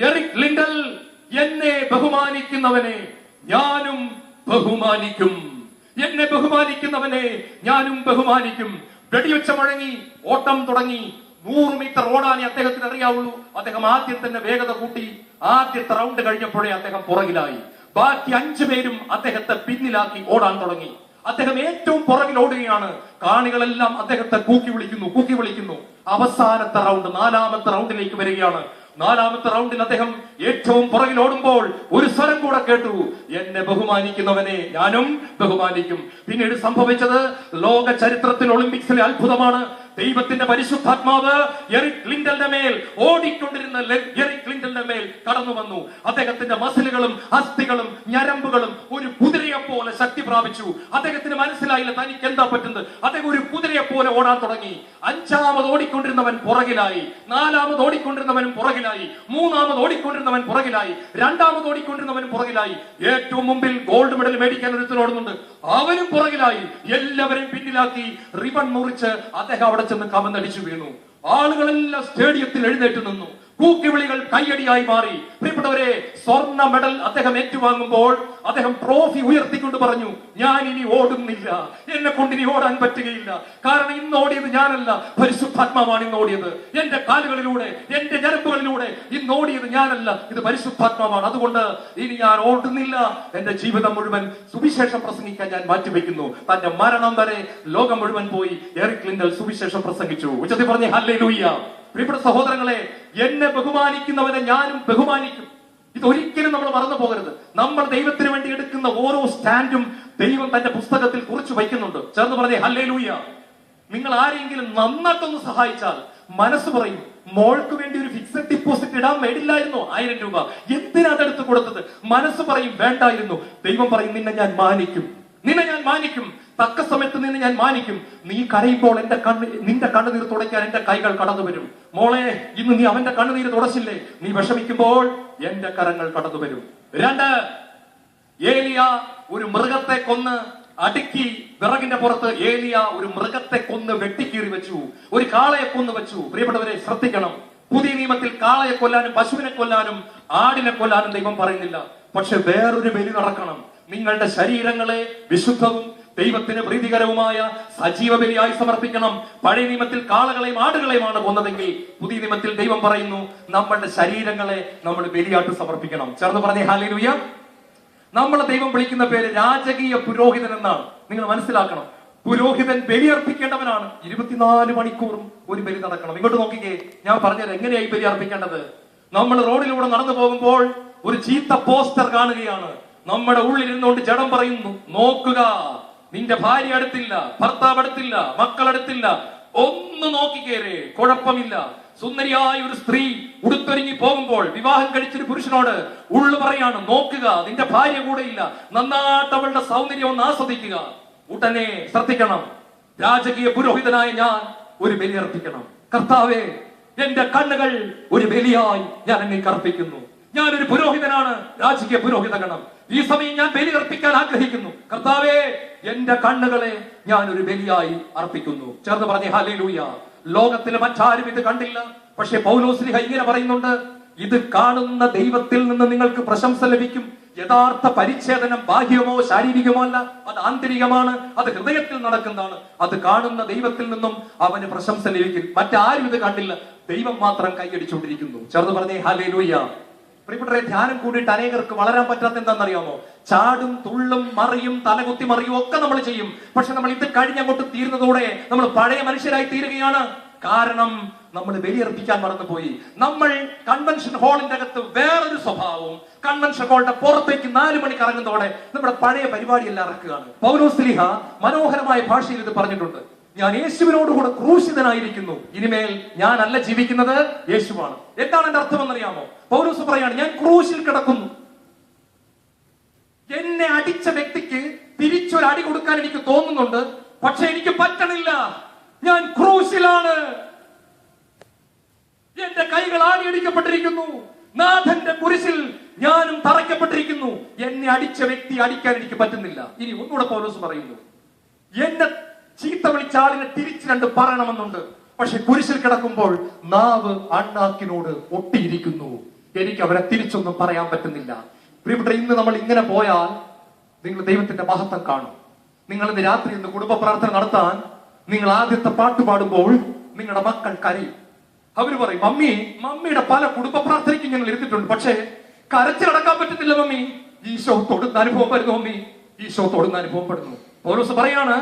എറിക് ലിൻഡൽ, എന്നെ ബഹുമാനിക്കുന്നവനെ ഞാനും ബഹുമാനിക്കും, എന്നെ ബഹുമാനിക്കുന്നവനെ ഞാനും ബഹുമാനിക്കും. വെടിയൊച്ച മുഴങ്ങി, ഓട്ടം തുടങ്ങി. 100 മീറ്റർ ഓടാനേ അദ്ദേഹത്തിന് അറിയാവുള്ളൂ. അദ്ദേഹം ആദ്യം തന്നെ വേഗത കൂട്ടി. ആദ്യത്തെ റൗണ്ട് കഴിഞ്ഞപ്പോഴേ അദ്ദേഹം പുറകിലായി. ബാക്കി 5 പേരും അദ്ദേഹത്തെ പിന്നിലാക്കി ഓടാൻ തുടങ്ങി. അദ്ദേഹം ഏറ്റവും പുറകിൽ ഓടുകയാണ്. കാണികളെല്ലാം അദ്ദേഹത്തെ കൂക്കി വിളിക്കുന്നു. അവസാനത്തെ റൗണ്ട്, 4ാമത്തെ റൗണ്ടിലേക്ക് വരികയാണ്. 4ാമത്തെ റൗണ്ടിൽ അദ്ദേഹം ഏറ്റവും പുറകിൽ ഓടുമ്പോൾ ഒരു സ്വരം കൂടെ കേട്ടു, എന്നെ ബഹുമാനിക്കുന്നവനെ ഞാനും ബഹുമാനിക്കും. പിന്നീട് സംഭവിച്ചത് ലോക ചരിത്രത്തിൽ ഒളിമ്പിക്സിലെ അത്ഭുതമാണ്. ദൈവത്തിന്റെ പരിശുദ്ധാത്മാവ് എറിക് ലിൻഡലിന്റെ മേൽ, ഓടിക്കൊണ്ടിരുന്ന എറിക് ലിൻഡലിന്റെ മേൽ കടന്നു വന്നു. അദ്ദേഹത്തിന്റെ മസിലുകളും അസ്ഥികളും ഞരമ്പുകളും ഒരു കുതിരയെ പോലെ ശക്തി പ്രാപിച്ചു. അദ്ദേഹത്തിന് മനസ്സിലായില്ല തനിക്ക് എന്താ പറ്റുന്നത്. അദ്ദേഹം ഒരു കുതിരയെ പോലെ ഓടാൻ തുടങ്ങി. 5ാമത് ഓടിക്കൊണ്ടിരുന്നവൻ പുറകിലായി, 4ാമത് ഓടിക്കൊണ്ടിരുന്നവനും പുറകിലായി, 3ാമത് ഓടിക്കൊണ്ടിരുന്നവൻ പുറകിലായി, 2ാമത് ഓടിക്കൊണ്ടിരുന്നവനും പുറകിലായി. ഏറ്റവും മുമ്പിൽ ഗോൾഡ് മെഡൽ മേടിക്കാൻ ഒരുത്തൻ ഓടുന്നുണ്ട്, അവനും പുറകിലായി. എല്ലാവരെയും പിന്നിലാക്കി റിബൺ മുറിച്ച് അദ്ദേഹം അവിടെ ചെന്ന് കമന്നടിച്ചു വീണു. ആളുകളെല്ലാം സ്റ്റേഡിയത്തിൽ എഴുന്നേറ്റ് നിന്നു. കൂക്കിവിളികൾ കയ്യടിയായി മാറി. പ്രിയപ്പെട്ടവരെ, സ്വർണ്ണ മെഡൽ അദ്ദേഹം ഏറ്റുവാങ്ങുമ്പോൾ അദ്ദേഹം ട്രോഫി ഉയർത്തിക്കൊണ്ട് പറഞ്ഞു, ഞാൻ ഇനി ഓടുന്നില്ല, എന്നെ കൊണ്ട് ഇനി ഓടാൻ പറ്റുകയില്ല. കാരണം ഇന്ന് ഓടിയത് ഞാനല്ല, പരിശുദ്ധാത്മാവാണ് ഇന്ന് ഓടിയത്. എന്റെ കാലുകളിലൂടെ, എന്റെ ഞരമ്പുകളിലൂടെ ഇന്ന് ഓടിയത് ഞാനല്ല, ഇത് പരിശുദ്ധാത്മാവാണ്. അതുകൊണ്ട് ഇനി ഞാൻ ഓടുന്നില്ല. എന്റെ ജീവിതം മുഴുവൻ സുവിശേഷം പ്രസംഗിക്കാൻ ഞാൻ മാറ്റിവെക്കുന്നു. തന്റെ മരണം വരെ ലോകം മുഴുവൻ പോയി എറിക് ലിൻഡൽ സുവിശേഷം പ്രസംഗിച്ചു. ഉച്ചത്തിൽ പറഞ്ഞേ ഹല്ലേലൂയ. പ്രിയപ്പെട്ട സഹോദരങ്ങളെ, എന്നെ ബഹുമാനിക്കുന്നവനെ ഞാനും ബഹുമാനിക്കും. ഇതൊരിക്കലും നമ്മൾ മറന്നു പോകരുത്. നമ്മൾ ദൈവത്തിന് വേണ്ടി എടുക്കുന്ന ഓരോ സ്റ്റാൻഡും ദൈവം തന്റെ പുസ്തകത്തിൽ കുറിച്ച് വയ്ക്കുന്നുണ്ട്. ചേർന്ന് പറഞ്ഞേ ഹല്ലേലൂയ. നിങ്ങൾ ആരെങ്കിലും നന്നായിട്ടൊന്ന് സഹായിച്ചാൽ മനസ്സ് പറയും, മോൾക്ക് വേണ്ടി ഒരു ഫിക്സഡ് ഡിപ്പോസിറ്റ് ഇടാൻ വേണ്ടില്ലായിരുന്നോ 1000 രൂപ, എന്തിനാ അതെടുത്ത് കൊടുത്തത്? മനസ്സ് പറയും വേണ്ടായിരുന്നു. ദൈവം പറയും, നിന്നെ ഞാൻ മാനിക്കും, നിന്നെ ഞാൻ മാനിക്കും, തക്ക സമയത്ത് നിന്നെ ഞാൻ മാനിക്കും. നീ കരയുമ്പോൾ നിന്റെ കണ്ണുനീർ തുടയ്ക്കാൻ എന്റെ കൈകൾ കടന്നു വരും. മോളെ, ഇന്ന് നീ അവന്റെ കണ്ണുനീര് തുടച്ചില്ലേ, നീ വിഷമിക്കുമ്പോൾ എന്റെ കരങ്ങൾ കടന്നു വരും. 2, ഏലിയ ഒരു മൃഗത്തെ കൊന്ന് അടുക്കി വിറകിന്റെ പുറത്ത് ഏലിയ ഒരു മൃഗത്തെ കൊന്ന് വെട്ടിക്കീറി വെച്ചു, ഒരു കാളയെ കൊന്നു വെച്ചു. പ്രിയപ്പെട്ടവരെ ശ്രദ്ധിക്കണം, പുതിയ നിയമത്തിൽ കാളയെ കൊല്ലാനും പശുവിനെ കൊല്ലാനും ആടിനെ കൊല്ലാനും ദൈവം പറയുന്നില്ല. പക്ഷെ വേറൊരു ബലി നടക്കണം. നിങ്ങളുടെ ശരീരങ്ങളെ വിശുദ്ധവും ദൈവത്തിന് പ്രീതികരവുമായ സജീവ ബലിയായി സമർപ്പിക്കണം. പഴയ നിയമത്തിൽ കാളകളെയും ആടുകളെയുമാണ് കൊന്നതെങ്കിൽ പുതിയ നിയമത്തിൽ ദൈവം പറയുന്നു, നമ്മളുടെ ശരീരങ്ങളെ നമ്മൾ ബലിയായിട്ട് സമർപ്പിക്കണം. ചേർന്ന് പറഞ്ഞേ ഹല്ലേലൂയ. നമ്മളെ ദൈവം വിളിക്കുന്ന പേര് രാജകീയ പുരോഹിതൻ എന്നാണ്. നിങ്ങൾ മനസ്സിലാക്കണം, പുരോഹിതൻ ബലിയർപ്പിക്കേണ്ടവനാണ്. 24 മണിക്കൂറും ഒരു ബലി നടക്കണം. ഇങ്ങോട്ട് നോക്കിക്കേ, ഞാൻ പറഞ്ഞത് എങ്ങനെയായി ബലി അർപ്പിക്കേണ്ടത്. നമ്മൾ റോഡിലൂടെ നടന്നു പോകുമ്പോൾ ഒരു ചീത്ത പോസ്റ്റർ കാണുകയാണ്. നമ്മുടെ ഉള്ളിൽ ഇരുന്നുകൊണ്ട് ജഡം പറയുന്നു, നോക്കുക, നിന്റെ ഭാര്യ അടുത്തില്ല, ഭർത്താവ് അടുത്തില്ല, മക്കളടുത്തില്ല, ഒന്ന് നോക്കിക്കേരെ, കുഴപ്പമില്ല. സുന്ദരിയായ ഒരു സ്ത്രീ ഉടുത്തൊരുങ്ങി പോകുമ്പോൾ വിവാഹം കഴിച്ചൊരു പുരുഷനോട് ഉള്ളു പറയാണ്, നോക്കുക, നിന്റെ ഭാര്യ കൂടെ ഇല്ല, നന്നായിട്ട് അവളുടെ സൗന്ദര്യം ഒന്ന് ആസ്വദിക്കുക. ഉടനെ ശ്രദ്ധിക്കണം, രാജകീയ പുരോഹിതനായ ഞാൻ ഒരു ബലി അർപ്പിക്കണം. കർത്താവേ, എന്റെ കണ്ണുകൾ ഒരു ബലിയായി ഞാൻ അങ്ങേക്ക് അർപ്പിക്കുന്നു. ഞാനൊരു പുരോഹിതനാണ്, രാജകീയ പുരോഹിതഗണം. ഈ സമയം ഞാൻ ബലി അർപ്പിക്കാൻ ആഗ്രഹിക്കുന്നു. കർത്താവേ, എന്റെ കണ്ണുകളെ ഞാൻ ഒരു ബലിയായി അർപ്പിക്കുന്നു. ചേർന്ന് പറഞ്ഞേ ഹല്ലേലൂയ. ലോകത്തിലെ മറ്റാരും ഇത് കണ്ടില്ല. പക്ഷെ പൗലോസ് ഇങ്ങനെ പറയുന്നുണ്ട്, ഇത് കാണുന്ന ദൈവത്തിൽ നിന്ന് നിങ്ങൾക്ക് പ്രശംസ ലഭിക്കും. യഥാർത്ഥ പരിച്ഛേദനം ബാഹ്യമോ ശാരീരികമോ അല്ല, അത് ആന്തരികമാണ്, അത് ഹൃദയത്തിൽ നടക്കുന്നതാണ്. അത് കാണുന്ന ദൈവത്തിൽ നിന്നും അവന് പ്രശംസ ലഭിക്കും. മറ്റാരും ഇത് കണ്ടില്ല, ദൈവം മാത്രം കൈയടിച്ചുകൊണ്ടിരിക്കുന്നു. ചേർന്ന് പറഞ്ഞേ ഹല്ലേലൂയ. പ്രിയപ്പെട്ടവരെ, ധ്യാനം കൂടിയിട്ട് അനേകർക്ക് വളരാൻ പറ്റാത്ത എന്താണെന്നറിയാമോ? ചാടും തുള്ളും മറിയും തലകുത്തി മറിയും ഒക്കെ നമ്മൾ ചെയ്യും. പക്ഷെ നമ്മൾ ഇത് കഴിഞ്ഞങ്ങോട്ട് തീരുന്നതോടെ നമ്മൾ പഴയ മനുഷ്യരായി തീരുകയാണ്. കാരണം നമ്മൾ ബലിയർപ്പിക്കാൻ മറന്നുപോയി. നമ്മൾ കൺവെൻഷൻ ഹാളിന്റെ അകത്ത് വേറൊരു സ്വഭാവവും, കൺവെൻഷൻ ഹാളിന്റെ പുറത്തേക്ക് 4 മണിക്ക് ഇറങ്ങുന്നതോടെ നമ്മുടെ പഴയ പരിപാടി എല്ലാം ഇറക്കുകയാണ്. പൗലോസ് ശ്ലീഹ മനോഹരമായ ഭാഷയിൽ ഇത് പറഞ്ഞിട്ടുണ്ട്. ഞാൻ യേശുവിനോടുകൂടെ ക്രൂശിതനായിരിക്കുന്നു, ഇനിമേൽ ഞാനല്ല ജീവിക്കുന്നത്, യേശുവാണ്. എന്താണ് എന്റെ അർത്ഥം എന്നറിയാമോ? പൗലോസ് പറയാണ്, ഞാൻ ക്രൂശിൽ കിടക്കുന്നു. എന്നെ അടിച്ച വ്യക്തിക്ക് തിരിച്ചൊരു അടി കൊടുക്കാൻ എനിക്ക് തോന്നുന്നുണ്ട്, പക്ഷെ എനിക്ക് പറ്റണില്ല. ഞാൻ ക്രൂശിലാണ്. എന്റെ കൈകൾ ആണിയടിക്കപ്പെട്ടിരിക്കുന്നു. നാഥന്റെ കുരിശിൽ ഞാനും തറയ്ക്കപ്പെട്ടിരിക്കുന്നു. എന്നെ അടിച്ച വ്യക്തി അടിക്കാൻ എനിക്ക് പറ്റുന്നില്ല. ഇനി ഒന്നുകൂടെ പൗലോസ് പറയുന്നു, എന്നെ ചീത്ത വിളിച്ച ആളിനെ തിരിച്ച് 2 പറയണമെന്നുണ്ട്, പക്ഷെ കുരിശിൽ കിടക്കുമ്പോൾ നാവ് അണ്ണാക്കിനോട് ഒട്ടിയിരിക്കുന്നു. എനിക്ക് അവരെ തിരിച്ചൊന്നും പറയാൻ പറ്റുന്നില്ല. പ്രിയപ്പെട്ട, ഇന്ന് നമ്മൾ ഇങ്ങനെ പോയാൽ നിങ്ങൾ ദൈവത്തിന്റെ മഹത്വം കാണും. നിങ്ങൾ ഇന്ന് രാത്രി ഇന്ന് കുടുംബ പ്രാർത്ഥന നടത്താൻ നിങ്ങൾ ആദ്യത്തെ പാട്ട് പാടുമ്പോൾ നിങ്ങളുടെ മക്കൾ കരയും. അവര് പറയും, മമ്മിയുടെ പല കുടുംബ പ്രാർത്ഥനയ്ക്ക് ഞങ്ങൾ ഇരുത്തിട്ടുണ്ട്, പക്ഷേ കരച്ചിലടക്കാൻ പറ്റുന്നില്ല മമ്മി. ഈശോ തൊടുന്ന അനുഭവം വരുന്നു മമ്മി, ഈശോ തൊടുന്ന അനുഭവം പെടുന്നു. പൗലോസ് പറയാണ്,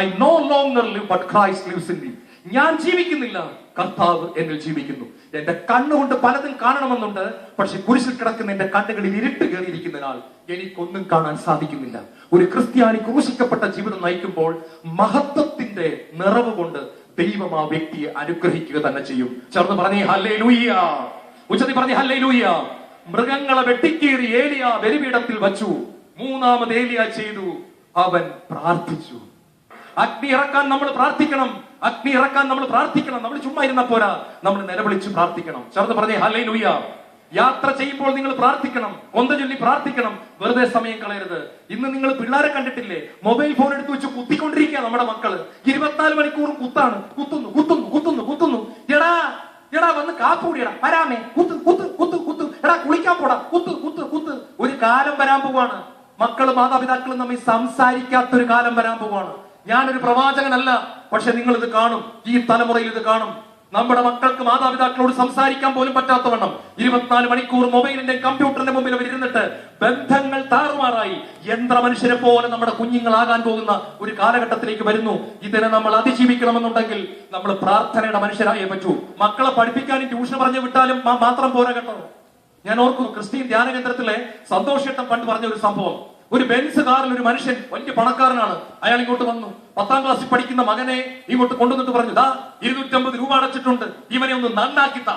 I no longer live but Christ lives in me. ഞാൻ ജീവിക്കുന്നില്ല, കർത്താവ് എന്നിൽ ജീവിക്കുന്നു. എന്റെ കണ്ണുകൊണ്ട് പലതും കാണണമെന്നുണ്ട്, പക്ഷെ കുരിശിൽ കിടക്കുന്ന എന്റെ കണ്ണുകളിൽ ഇരുട്ട് കയറിയിരിക്കുന്നതിനാൽ എനിക്കൊന്നും കാണാൻ സാധിക്കുന്നില്ല. ഒരു ക്രിസ്ത്യാനി ക്രൂശിക്കപ്പെട്ട ജീവിതം നയിക്കുമ്പോൾ മഹത്വത്തിന്റെ നിറവ് കൊണ്ട് ദൈവം ആ വ്യക്തിയെ അനുഗ്രഹിക്കുക തന്നെ ചെയ്യും. ചേർന്ന് പറഞ്ഞേ ഹല്ലേലൂയ. ഉച്ചത്തിൽ പറഞ്ഞേ ഹല്ലേലൂയ. മൃഗങ്ങളെ വെട്ടിക്കീറി ഏലിയ ബലിപീഠത്തിൽ വച്ചു. 3-ാമത് ഏലിയ ചെയ്തു, അവൻ പ്രാർത്ഥിച്ചു. അഗ്നി ഇറക്കാൻ നമ്മൾ പ്രാർത്ഥിക്കണം, അഗ്നി ഇറക്കാൻ നമ്മൾ പ്രാർത്ഥിക്കണം. നമ്മൾ ചുമ്മാ ഇരുന്ന പോരാ, നമ്മൾ നിലവിളിച്ച് പ്രാർത്ഥിക്കണം. ചേർന്ന് പറഞ്ഞേ ഹല്ലേലൂയ. യാത്ര ചെയ്യുമ്പോൾ നിങ്ങൾ പ്രാർത്ഥിക്കണം, കൊന്ത ചൊല്ലി പ്രാർത്ഥിക്കണം. വെറുതെ സമയം കളയരുത്. ഇന്ന് നിങ്ങൾ പിള്ളേരെ കണ്ടിട്ടില്ലേ? മൊബൈൽ ഫോൺ എടുത്ത് വെച്ച് കുത്തിക്കൊണ്ടിരിക്കുക നമ്മുടെ മക്കള്. 24 മണിക്കൂറും കുത്താണ്, കുത്തുന്നു കുത്തുന്നു കുത്തുന്നു കുത്തുന്നു. എടാ വന്ന് കാപ്പൂടിയടാ, വരാമേ, കുത്ത് കുത്ത് കുത്ത് കുത്ത്. എടാ കുളിക്കാൻ പോടാ, കുത്ത് കുത്ത് കുത്ത്. ഒരു കാലം വരാൻ പോവാണ്, മക്കളും മാതാപിതാക്കളും തമ്മിൽ സംസാരിക്കാത്തൊരു കാലം വരാൻ പോവാണ്. ഞാനൊരു പ്രവാചകനല്ല, പക്ഷെ നിങ്ങൾ ഇത് കാണും, ഈ തലമുറയിൽ ഇത് കാണും. നമ്മുടെ മക്കൾക്ക് മാതാപിതാക്കളോട് സംസാരിക്കാൻ പോലും പറ്റാത്തവണ്ണം 24 മണിക്കൂർ മൊബൈലിന്റെ കമ്പ്യൂട്ടറിന്റെ മുമ്പിൽ അവർ ഇരുന്നിട്ട് ബന്ധങ്ങൾ താറുമാറായി യന്ത്ര മനുഷ്യരെ പോലെ നമ്മുടെ കുഞ്ഞുങ്ങളാകാൻ പോകുന്ന ഒരു കാലഘട്ടത്തിലേക്ക് വരുന്നു. ഇതിനെ നമ്മൾ അതിജീവിക്കണമെന്നുണ്ടെങ്കിൽ നമ്മൾ പ്രാർത്ഥനയുടെ മനുഷ്യരായേ പറ്റൂ. മക്കളെ പഠിപ്പിക്കാനും ട്യൂഷൻ പറഞ്ഞു വിട്ടാലും മാത്രം പോരാ കേട്ടോ. ഞാൻ ഓർക്കുന്നു, ക്രിസ്ത്യൻ ധ്യാന കേന്ദ്രത്തിലെ സന്തോഷേട്ടൻ പണ്ട് പറഞ്ഞ ഒരു സംഭവം. ഒരു ബെൻസ് കാറിൽ ഒരു മനുഷ്യൻ, വലിയ പണക്കാരനാണ്, അയാൾ ഇങ്ങോട്ട് വന്നു. 10ാം ക്ലാസ്സിൽ പഠിക്കുന്ന മകനെ ഇങ്ങോട്ട് കൊണ്ടുവന്നിട്ട് പറഞ്ഞു, 250 രൂപ അടച്ചിട്ടുണ്ട്, ഇവനെ ഒന്ന് നന്നാക്കിത്താ.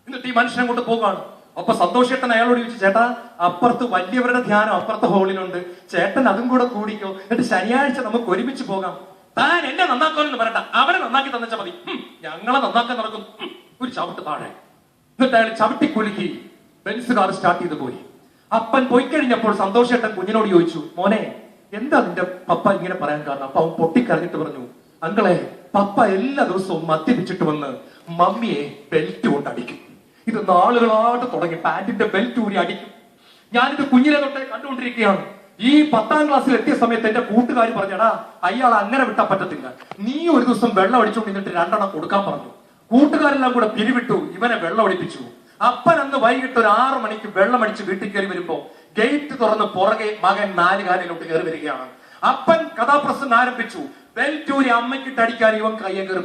എന്നിട്ട് ഈ മനുഷ്യൻ അങ്ങോട്ട് പോകാണ്. അപ്പൊ സന്തോഷേട്ടൻ അയാളോട് ചോദിച്ചു, ചേട്ടാ അപ്പുറത്ത് വലിയവരുടെ ധ്യാനം അപ്പുറത്തെ ഹോളിലുണ്ട്, ചേട്ടൻ അതും കൂടെ കൂടിക്കോ, എന്നിട്ട് ശനിയാഴ്ച നമുക്ക് ഒരുമിച്ച് പോകാം. താൻ എന്നെ നന്നാക്കാനൊന്നും പറയണ്ട, അവനെ നന്നാക്കി തന്നെച്ചാ മതി. ഞങ്ങളെ നന്നാക്കാൻ നടക്കും, ഒരു ചവിട്ട് താഴെ. എന്നിട്ട് അയാൾ ചവിട്ടി കുലുക്കി ബെൻസ് കാർ സ്റ്റാർട്ട് ചെയ്ത് പോയി. അപ്പൻ പോയി കഴിഞ്ഞപ്പോൾ സന്തോഷേട്ടൻ കുഞ്ഞിനോട് ചോദിച്ചു, മോനെ എന്താ നിന്റെ പപ്പ ഇങ്ങനെ പറയാൻ കാരണം? അപ്പൊ അവൻ പൊട്ടിക്കരഞ്ഞിട്ട് പറഞ്ഞു, അങ്കളെ, പപ്പ എല്ലാ ദിവസവും മദ്യപിച്ചിട്ട് വന്ന് മമ്മിയെ ബെൽറ്റ് കൊണ്ട് അടിക്കും. ഇത് നാളുകളായിട്ട് തുടങ്ങി, പാന്റിന്റെ ബെൽറ്റ് ഊരി അടിക്കും. ഞാനിത് കുഞ്ഞിനെ തൊട്ടേ കണ്ടുകൊണ്ടിരിക്കുകയാണ്. ഈ 10ാം ക്ലാസ്സിൽ എത്തിയ സമയത്ത് എന്റെ കൂട്ടുകാർ പറഞ്ഞടാ, അയാൾ അങ്ങനെ വിട്ടാൻ പറ്റത്തില്ല, നീ ഒരു ദിവസം വെള്ളം അടിച്ചുകൊണ്ട് നിന്നിട്ട് 2 എണ്ണം കൊടുക്കാൻ പറഞ്ഞു. കൂട്ടുകാരെല്ലാം കൂടെ പിരിവിട്ടു, ഇവനെ വെള്ളം അടിപ്പിച്ചു. അപ്പൻ അന്ന് വൈകിട്ട് ഒരു 6 മണിക്ക് വെള്ളം അടിച്ച് വീട്ടിൽ കയറി വരുമ്പോ ഗേറ്റ് തുറന്ന് പുറകെ മകൻ 4 കാലിലോട്ട് കയറി വരികയാണ്. അപ്പൻ കഥാപ്രസംഗം ആരംഭിച്ചു. ബെൽറ്റ് ഊരി അമ്മയ്ക്കിട്ട് അടിക്കാൻ ഇവൻ കയ്യെ കയറി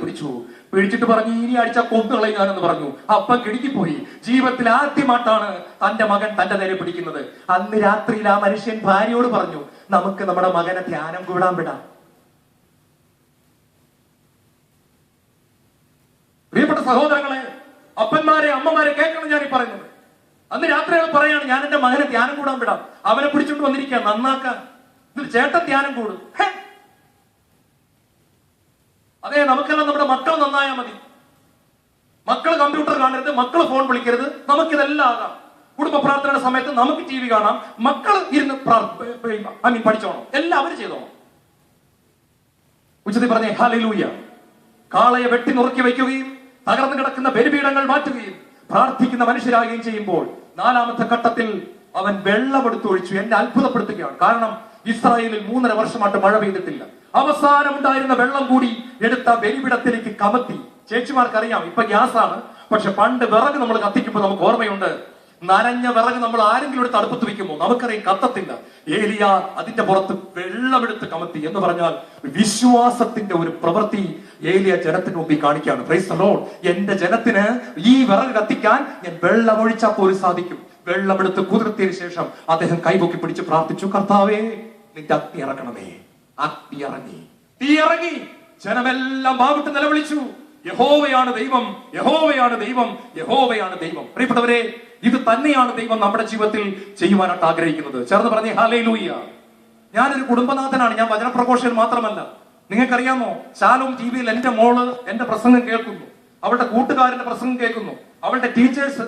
പിടിച്ചിട്ട് പറഞ്ഞു, ഇനി അടിച്ച കൊന്നുകളയാനെന്ന് പറഞ്ഞു. അപ്പൻ കിടുക്കിപ്പോയി. ജീവിതത്തിൽ ആദ്യമായിട്ടാണ് തന്റെ മകൻ തന്റെ നേരെ പിടിക്കുന്നത്. അന്ന് രാത്രിയിൽ ആ മനുഷ്യൻ ഭാര്യയോട് പറഞ്ഞു, നമുക്ക് നമ്മുടെ മകനെ ധ്യാനം കൂടാൻ വിടാം. പ്രിയപ്പെട്ട സഹോദരങ്ങളെ, അപ്പന്മാരെ അമ്മമാരെ കേൾക്കണം ഞാൻ ഈ പറയുന്നത്. അന്ന് രാത്രി അയാൾ പറയാണ്, ഞാൻ എന്റെ മകനെ ധ്യാനം കൂടാൻ വിടാം. അവനെ പിടിച്ചോണ്ട് വന്നിരിക്കുക നന്നാക്കാൻ. എന്നിട്ട് ചേട്ടൻ ധ്യാനം കൂടും. അതെ, നമുക്കെല്ലാം നമ്മുടെ മക്കൾ നന്നായാൽ മതി. മക്കൾ കമ്പ്യൂട്ടർ കാണരുത്, മക്കൾ ഫോൺ വിളിക്കരുത്, നമുക്കിതെല്ലാം ആകാം. കുടുംബ പ്രാർത്ഥനയുടെ സമയത്ത് നമുക്ക് TV കാണാം, മക്കൾ ഇരുന്ന് പഠിച്ചോണം, എല്ലാം അവര് ചെയ്തോണം. ഉച്ചത്തിൽ പറഞ്ഞേ ഹല്ലേലൂയ. കാളയെ വെട്ടി നുറുക്കി വയ്ക്കുകയും തകർന്നു കിടക്കുന്ന ബലിപീഠങ്ങൾ മാറ്റുകയും പ്രാർത്ഥിക്കുന്ന മനുഷ്യരാകുകയും ചെയ്യുമ്പോൾ 4ാമത്തെ ഘട്ടത്തിൽ അവൻ വെള്ളമെടുത്ത് ഒഴിച്ചു. എന്നെ അത്ഭുതപ്പെടുത്തുകയാണ്. കാരണം ഇസ്രായേലിൽ 3.5 വർഷമായിട്ട് മഴ പെയ്തിട്ടില്ല. അവസാനം ഉണ്ടായിരുന്ന വെള്ളം കൂടി എടുത്ത ബലിപീഠത്തിലേക്ക് കമത്തി. ചേച്ചിമാർക്കറിയാം, ഇപ്പൊ ഗ്യാസാണ്, പക്ഷെ പണ്ട് വിറക് നമ്മൾ കത്തിക്കുമ്പോൾ നമുക്ക് ഓർമ്മയുണ്ട്, നനഞ്ഞ വിറക് നമ്മൾ ആരെങ്കിലും എടുത്ത് അടുപ്പത്ത് വെക്കുമ്പോൾ നമുക്കറിയാം കത്തത്തില്ല. ഏലിയ അതിന്റെ പുറത്ത് വെള്ളമെടുത്ത് കമത്തി എന്ന് പറഞ്ഞാൽ വിശ്വാസത്തിന്റെ ഒരു പ്രവൃത്തി ഏലിയ ജനത്തിന് മുമ്പിൽ കാണിക്കുകയാണ്. Praise the Lord. എന്റെ ജനത്തിന് ഈ വിറക് കത്തിക്കാൻ ഞാൻ വെള്ളമൊഴിച്ചാൽ പോലും സാധിക്കും. വെള്ളമെടുത്ത് കുതിർത്തിയതിനു ശേഷം അദ്ദേഹം കൈപൊക്കി പിടിച്ച് പ്രാർത്ഥിച്ചു, കർത്താവേ നിന്റെ അഗ്നി ഇറക്കണമേ. അഗ്നി ഇറങ്ങി, തീ ഇറങ്ങി, ജനമെല്ലാം വാവിട്ട് നിലവിളിച്ചു, യഹോവയാണ് ദൈവം, യഹോവയാണ് ദൈവം, യഹോവയാണ് ദൈവം. പ്രിയപ്പെട്ടവരെ, ഇത് തന്നെയാണ് ദൈവം നമ്മുടെ ജീവിതത്തിൽ ചെയ്യുവാനായിട്ട് ആഗ്രഹിക്കുന്നത്. ചേർന്ന് പറഞ്ഞേ ഹല്ലേലൂയ. ഞാനൊരു കുടുംബനാഥനാണ്, ഞാൻ വചനപ്രഘോഷകൻ മാത്രമല്ല. നിങ്ങൾക്കറിയാമോ, ശാലോം ടിവിയിൽ എന്റെ മോള് എന്റെ പ്രസംഗം കേൾക്കുന്നു, അവളുടെ കൂട്ടുകാരന്റെ പ്രസംഗം കേൾക്കുന്നു, അവളുടെ ടീച്ചേഴ്സ്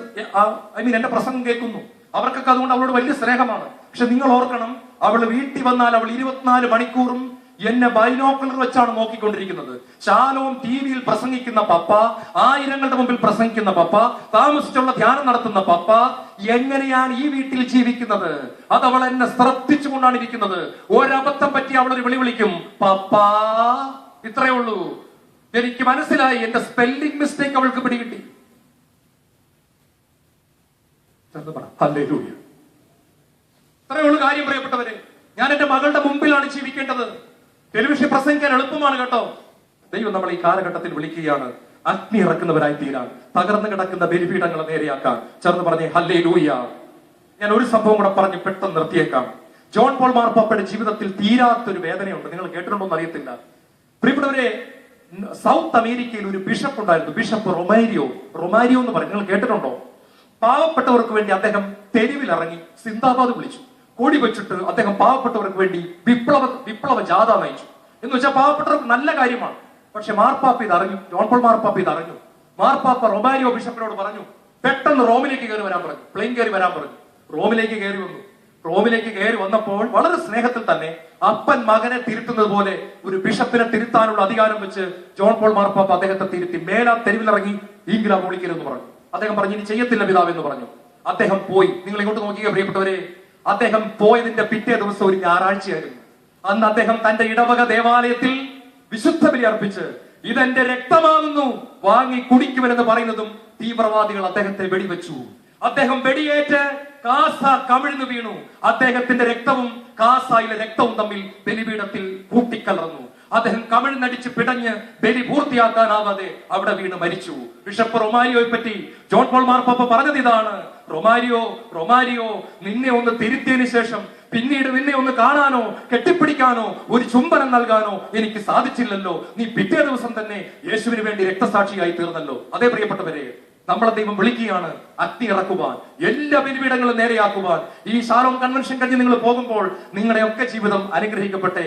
എന്റെ പ്രസംഗം കേൾക്കുന്നു. അവർക്കൊക്കെ അതുകൊണ്ട് അവളോട് വലിയ സ്നേഹമാണ്. പക്ഷെ നിങ്ങൾ ഓർക്കണം, അവള് വീട്ടിൽ വന്നാൽ അവൾ 24 മണിക്കൂറും എന്നെ ബൈനോക്കുലർ വെച്ചാണ് നോക്കിക്കൊണ്ടിരിക്കുന്നത്. ശാലോം ടിവിയിൽ പ്രസംഗിക്കുന്ന പപ്പ, ആയിരങ്ങളുടെ മുമ്പിൽ പ്രസംഗിക്കുന്ന പപ്പ, താമസിച്ചുള്ള ധ്യാനം നടത്തുന്ന പപ്പ എങ്ങനെയാണ് ഈ വീട്ടിൽ ജീവിക്കുന്നത് അത് അവൾ എന്നെ ശ്രദ്ധിച്ചുകൊണ്ടാണ് ഇരിക്കുന്നത്. ഒരബദ്ധം പറ്റി അവളൊരു വിളിക്കും, പപ്പ. ഇത്രയേ ഉള്ളൂ. എനിക്ക് മനസ്സിലായി, എന്റെ സ്പെല്ലിംഗ് മിസ്റ്റേക്ക് അവൾക്ക് പിടികിട്ടി. ഇത്രയേ ഉള്ളൂ കാര്യം. പ്രിയപ്പെട്ടവരെ, ഞാൻ എന്റെ മകളുടെ മുമ്പിലാണ് ജീവിക്കേണ്ടത്. ടെലിവിഷൻ പ്രസംഗിക്കാൻ എളുപ്പമാണ് കേട്ടോ. ദൈവം നമ്മൾ ഈ കാലഘട്ടത്തിൽ വിളിക്കുകയാണ് അഗ്നി ഇറക്കുന്നവരായി തീരാൻ, തകർന്നു കിടക്കുന്ന ബലിപീഠങ്ങളെ നേരെയാക്കാൻ. ചേർന്ന് പറഞ്ഞേ ഹല്ലേലൂയ. ഞാൻ ഒരു സംഭവം കൂടെ പറഞ്ഞ് പെട്ടെന്ന് നിർത്തിയേക്കാം. ജോൺ പോൾ മാർപ്പാപ്പയുടെ ജീവിതത്തിൽ തീരാത്തൊരു വേദനയുണ്ട്. നിങ്ങൾ കേട്ടിട്ടുണ്ടോ എന്ന് അറിയത്തില്ല. പ്രിയപ്പെട്ടവരെ, സൗത്ത് അമേരിക്കയിൽ ഒരു ബിഷപ്പ് ഉണ്ടായിരുന്നു, ബിഷപ്പ് റൊമാരിയോ എന്ന് പറയും. നിങ്ങൾ കേട്ടിട്ടുണ്ടോ? പാവപ്പെട്ടവർക്ക് വേണ്ടി അദ്ദേഹം തെരുവിലിറങ്ങി സിന്ദാബാദ് വിളിച്ചു, കൊടി വെച്ചിട്ട് അദ്ദേഹം പാവപ്പെട്ടവർക്ക് വേണ്ടി വിപ്ലവ ജാഥ നയിച്ചു. എന്ന് വെച്ചാൽ പാവപ്പെട്ടവർക്ക് നല്ല കാര്യമാണ്. പക്ഷെ മാർപ്പാപ്പ ഇത് അറിഞ്ഞു, ജോൺ പോൾ മാർപ്പാപ്പ ഇത് അറിഞ്ഞു. മാർപ്പാപ്പ റൊമാരിയോ ബിഷപ്പിനോട് പറഞ്ഞു, പെട്ടെന്ന് റോമിലേക്ക് കയറി വരാൻ പറഞ്ഞു, പ്ലെയിൻ കയറി വരാൻ പറഞ്ഞു. റോമിലേക്ക് കയറി വന്നു. റോമിലേക്ക് കയറി വന്നപ്പോൾ വളരെ സ്നേഹത്തിൽ തന്നെ അപ്പൻ മകനെ തിരുത്തുന്നത് പോലെ ഒരു ബിഷപ്പിനെ തിരുത്താനുള്ള അധികാരം വെച്ച് ജോൺ പോൾ മാർപ്പാപ്പ അദ്ദേഹത്തെ തിരുത്തി. മേലാ തെരുവിലിറങ്ങി ഈങ്കിലാ വിളിക്കരുതെന്ന് പറഞ്ഞു. അദ്ദേഹം പറഞ്ഞു, ഇനി ചെയ്യത്തില്ല പിതാവ് എന്ന് പറഞ്ഞു. അദ്ദേഹം പോയി. നിങ്ങൾ ഇങ്ങോട്ട് നോക്കിയ പ്രിയപ്പെട്ടവരെ, അദ്ദേഹം പോയതിന്റെ പിറ്റേ ദിവസം ഒരു ഞായറാഴ്ചയായിരുന്നു. അന്ന് അദ്ദേഹം തന്റെ ഇടവക ദേവാലയത്തിൽ വിശുദ്ധ ബലി അർപ്പിച്ച് ഇതെന്റെ രക്തമാകുന്നു, വാങ്ങി കുടിക്കുമെന്ന് പറയുന്നതും തീവ്രവാദികൾ അദ്ദേഹത്തെ വെടിവെച്ചു. അദ്ദേഹം വെടിയേറ്റ് കാസ കമിഴ്ന്നു വീണു. അദ്ദേഹത്തിന്റെ രക്തവും കാസായിലെ രക്തവും തമ്മിൽ ബലിപീഠത്തിൽ കൂട്ടിക്കലർന്നു. അദ്ദേഹം കമിഴ്ന്നടിച്ച് പിടഞ്ഞ് ബലി പൂർത്തിയാക്കാനാവാതെ അവിടെ വീണ് മരിച്ചു. ബിഷപ്പ് റൊമാരിയോയെ പറ്റി ജോൺ പോൾ മാർപ്പാപ്പ പറഞ്ഞത് ഇതാണ്, റൊമാരിയോ നിന്നെ ഒന്ന് തിരുത്തിയതിനു ശേഷം പിന്നീട് നിന്നെ ഒന്ന് കാണാനോ കെട്ടിപ്പിടിക്കാനോ ഒരു ചുംബനം നൽകാനോ എനിക്ക് സാധിച്ചില്ലല്ലോ. നീ പിറ്റേ ദിവസം തന്നെ യേശുവിന് വേണ്ടി രക്തസാക്ഷിയായി തീർന്നല്ലോ. അതേ പ്രിയപ്പെട്ടവരെ, നമ്മളെ ദൈവം വിളിക്കുകയാണ് അഗ്നി ഇറക്കുവാൻ, എല്ലാ ബലിപീഠങ്ങളും നേരെയാക്കുവാൻ. ഈ ശാലോം കൺവെൻഷൻ കഴിഞ്ഞ് നിങ്ങൾ പോകുമ്പോൾ നിങ്ങളുടെയൊക്കെ ജീവിതം അനുഗ്രഹിക്കപ്പെട്ടെ.